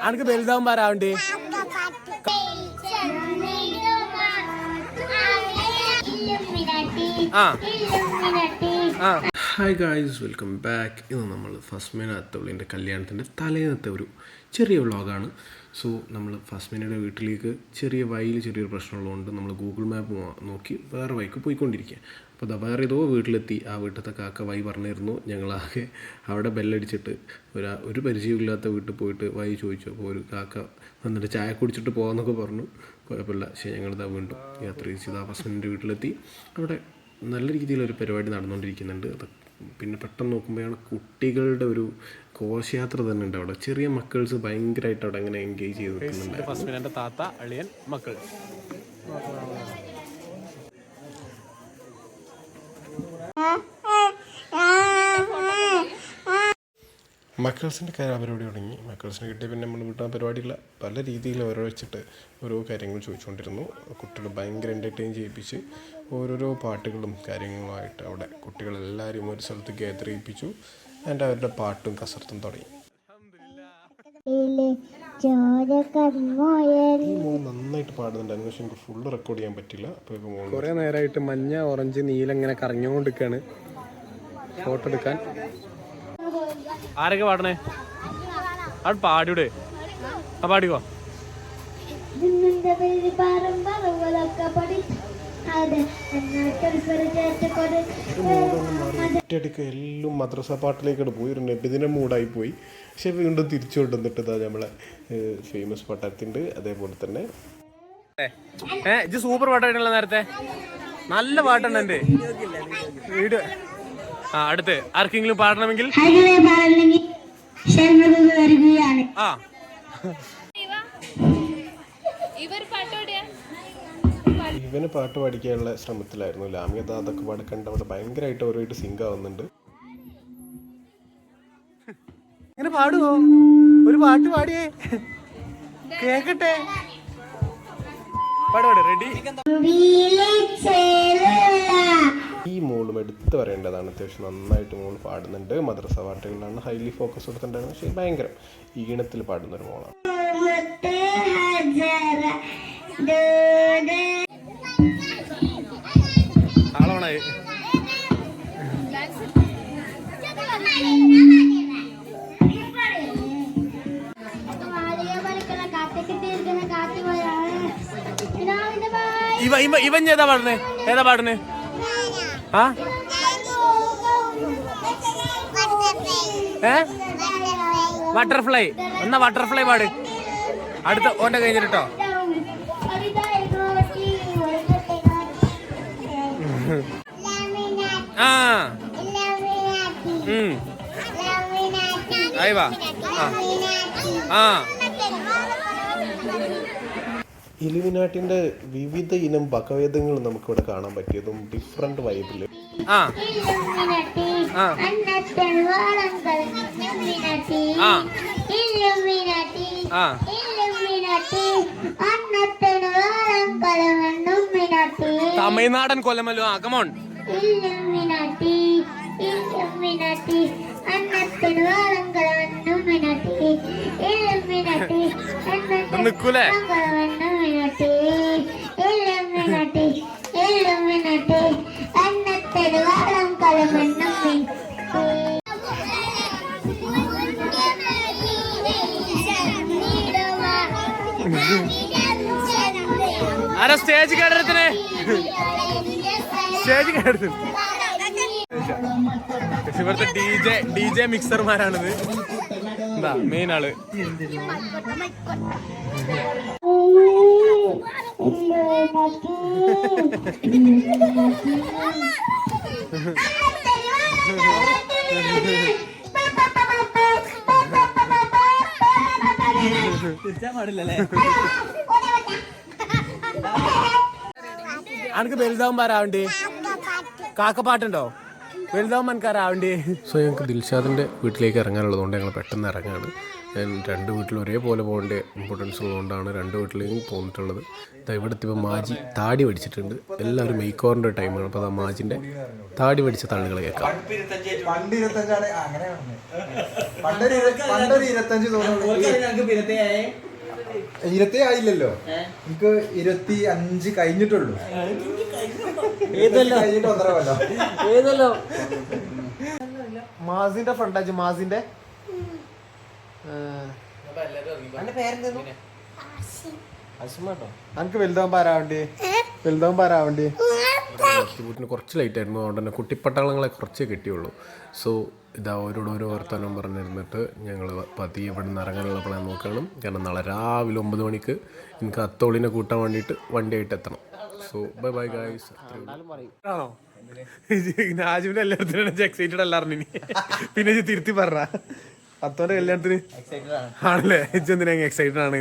അനക്ക് വലുതാവും പറയാണ്ട്. Hi guys, welcome back. ഇന്ന് നമ്മൾ ഫസ്മിന അത്തവളിൻ്റെ കല്യാണത്തിൻ്റെ തലേന്നത്തെ ഒരു ചെറിയ വ്ളോഗാണ്. സോ നമ്മൾ ഫസ്മിനയുടെ വീട്ടിലേക്ക് ചെറിയൊരു പ്രശ്നമുള്ളതുകൊണ്ട് നമ്മൾ ഗൂഗിൾ മാപ്പ് നോക്കി വേറെ വഴിക്ക് പോയിക്കൊണ്ടിരിക്കുക. അപ്പോൾ അത് വേറെ ഏതോ വീട്ടിലെത്തി. ആ വീട്ടിലത്തെ കാക്ക വഴി പറഞ്ഞിരുന്നു. ഞങ്ങളാകെ അവിടെ ബെല്ലടിച്ചിട്ട് ഒരു പരിചയമില്ലാത്ത വീട്ടിൽ പോയിട്ട് വഴി ചോദിച്ചു. അപ്പോൾ ഒരു കാക്ക വന്നിട്ട് ചായ കുടിച്ചിട്ട് പോകാമെന്നൊക്കെ പറഞ്ഞു. കുഴപ്പമില്ല. പക്ഷേ ഞങ്ങളിതാ വീണ്ടും യാത്ര ചെയ്ത് ഫസ്മിൻ്റെ വീട്ടിലെത്തി. അവിടെ നല്ല രീതിയിലൊരു പരിപാടി നടന്നുകൊണ്ടിരിക്കുന്നുണ്ട്. അത് പിന്നെ പെട്ടെന്ന് നോക്കുമ്പോഴാണ് കുട്ടികളുടെ ഒരു ഘോഷയാത്ര തന്നെ ഉണ്ട് അവിടെ. ചെറിയ മക്കൾസ് ഭയങ്കരമായിട്ട് അവിടെ അങ്ങനെ എൻഗേജ് ചെയ്ത് നിൽക്കുന്നുണ്ട്. ഫസ്മിൻ്റെ താത്ത, അളിയൻ, മക്കൾ. മക്കൾസിൻ്റെ കാര്യം അവരോട് തുടങ്ങി. മക്കൾസിന് കിട്ടിയ പിന്നെ നമ്മൾ വീട്ടാൻ പരിപാടിയുള്ള പല രീതിയിൽ അവരെ വെച്ചിട്ട് ഓരോ കാര്യങ്ങൾ ചോദിച്ചുകൊണ്ടിരുന്നു. കുട്ടികൾ ഭയങ്കര എൻ്റർടൈൻ ചെയ്യിപ്പിച്ച് ഓരോരോ പാട്ടുകളും കാര്യങ്ങളുമായിട്ട് അവിടെ കുട്ടികളെല്ലാവരും ഒരു സ്ഥലത്ത് ഗ്യാദർ ചെയ്യിപ്പിച്ചു. ആൻഡ് അവരുടെ പാട്ടും കസർത്തും തുടങ്ങി. ഈ മോൻ നന്നായിട്ട് പാടുന്നുണ്ടായിരുന്നു. പക്ഷെ എനിക്ക് ഫുള്ള് റെക്കോർഡ് ചെയ്യാൻ പറ്റില്ല. അപ്പോൾ കുറേ നേരമായിട്ട് മഞ്ഞ, ഓറഞ്ച്, നീല ഇങ്ങനെ കറങ്ങിക്കൊണ്ടിരിക്കുകയാണ് ഫോട്ടോ എടുക്കാൻ. ആരൊക്കെ പാടണേ? അവിടെ പാടിയുടെ പാടിക്കോ. ഒറ്റയടിക്ക് എല്ലാം മദ്രസ പാട്ടിലേക്കാണ് പോയി. ഒരു നെബിദിന മൂടായി പോയി. പക്ഷെ വീണ്ടും തിരിച്ചു കൊണ്ടുവന്നിട്ട് നമ്മളെ ഫേമസ് പാട്ടാക്കുണ്ട്. അതേപോലെ തന്നെ ഇത് സൂപ്പർ പാട്ടായിട്ടുള്ള നേരത്തെ നല്ല പാട്ടുണ്ട് എൻ്റെ വീഡിയോ. അടുത്ത് ആർക്കെങ്കിലും പാടണമെങ്കിൽ ഇവന് പാട്ട് പഠിക്കാനുള്ള ശ്രമത്തിലായിരുന്നു. ലാമിയത അതൊക്കെ പാടക്കണ്ട് അവിടെ ഭയങ്കരമായിട്ട് അവരുമായിട്ട് സിങ്ക് ആവുന്നുണ്ട്. ഇങ്ങനെ പാടുവോ? ഒരു പാട്ട് പാടിയേ കേക്കട്ടെ. പാടുപാട് റെഡി. ഈ മോളും എടുത്ത് പറയേണ്ടതാണ്. അത്യാവശ്യം നന്നായിട്ട് മോൾ പാടുന്നുണ്ട്. മദ്രസ പാട്ടുകളിലാണ് ഹൈലി ഫോക്കസ് കൊടുത്തിട്ടുണ്ടായിരുന്നു. പക്ഷേ ഭയങ്കര ഈണത്തിൽ പാടുന്ന ഒരു മോളാണ്. ഇവൻ ഏതാ പാടുന്നേ? ബട്ടർഫ്ലൈ. എന്നാ ബട്ടർഫ്ലൈ പാട്. അടുത്ത ഓന്റെ കഴിഞ്ഞിട്ടോ. ഇലുമിനാട്ടിന്റെ വിവിധ ഇനം വകഭേദങ്ങൾ നമുക്കിവിടെ കാണാൻ പറ്റിയതും ഡിഫറെന്റ് വൈബില്. തമിഴ്നാടൻ കൊല്ലമല്ലോ. കമോൺ. നിക്കൂലേ? ആരാ സ്റ്റേജ് കേടത്തിന്? ഇവിടുത്തെ DJ മിക്സർമാരാണിത്. എന്താ മെയിൻ ആള്. അനക്ക് വലുതാവും പറയാവണ്ടേ? കാക്കപ്പാട്ടുണ്ടോ? വലുതാവും മനക്കാരാവണ്ടേ? സോ ഞങ്ങൾക്ക് ദിൽഷാദിൻ്റെ വീട്ടിലേക്ക് ഇറങ്ങാനുള്ളതുകൊണ്ട് ഞങ്ങൾ പെട്ടെന്ന് ഇറങ്ങുകയാണ്. ഞാൻ രണ്ട് വീട്ടിലും ഒരേപോലെ പോകേണ്ട ഇമ്പോർട്ടൻസ് ഉള്ളതുകൊണ്ടാണ് രണ്ട് വീട്ടിലേക്കും പോന്നിട്ടുള്ളത്. ഇവിടുത്തെ ഇപ്പോൾ മാജി താടി പഠിച്ചിട്ടുണ്ട്. എല്ലാവരും മേക്ക് ഓവറിൻ്റെ ടൈമാണ്. അപ്പോൾ ആ മാജിൻ്റെ താടി പഠിച്ച താളുകൾ കേൾക്കാം. പണ്ട് 25 അങ്ങനെ പണ്ടൊരു 25 തോന്നുന്നു. 20 ആയില്ലല്ലോ, എനിക്ക് 25 കഴിഞ്ഞിട്ടുള്ളൂ. കഴിഞ്ഞിട്ട് 1.5 കൊല്ലം. മാസിന്റെ ഫ്രണ്ടാച്ച് മാസിന്റെ എനിക്ക് വലുതാവുമ്പോ ആരാവണ്ടേ? ബുദ്ധിമുട്ടിന് കുറച്ച് ലേറ്റ് ആയിരുന്നു. അതുകൊണ്ട് തന്നെ കുട്ടിപ്പട്ടാളങ്ങളെ കുറച്ചേ കിട്ടിയുള്ളൂ. സോ ഇതാ ഓരോ വർത്തമാനം പറഞ്ഞിരുന്നിട്ട് ഞങ്ങൾ പതിയെ ഇവിടെ നിന്ന് ഇറങ്ങാനുള്ള പ്ലാൻ നോക്കണം. കാരണം നാളെ രാവിലെ 9 മണിക്ക് എനിക്ക് അത്തോളിനെ കൂട്ടാൻ വേണ്ടിയിട്ട് വണ്ടിയായിട്ട് എത്തണം. So bye guys. ആണോ നാജുവിന്റെ കല്യാണത്തിന് എക്സൈറ്റഡ് അല്ലായിരുന്നു. ഇനി പിന്നെ തിരുത്തി പറഞ്ഞ അത്തോന്റെ കല്യാണത്തിന് ആണല്ലേ? എന്തിനാ എക്സൈറ്റഡ് ആണെന്ന്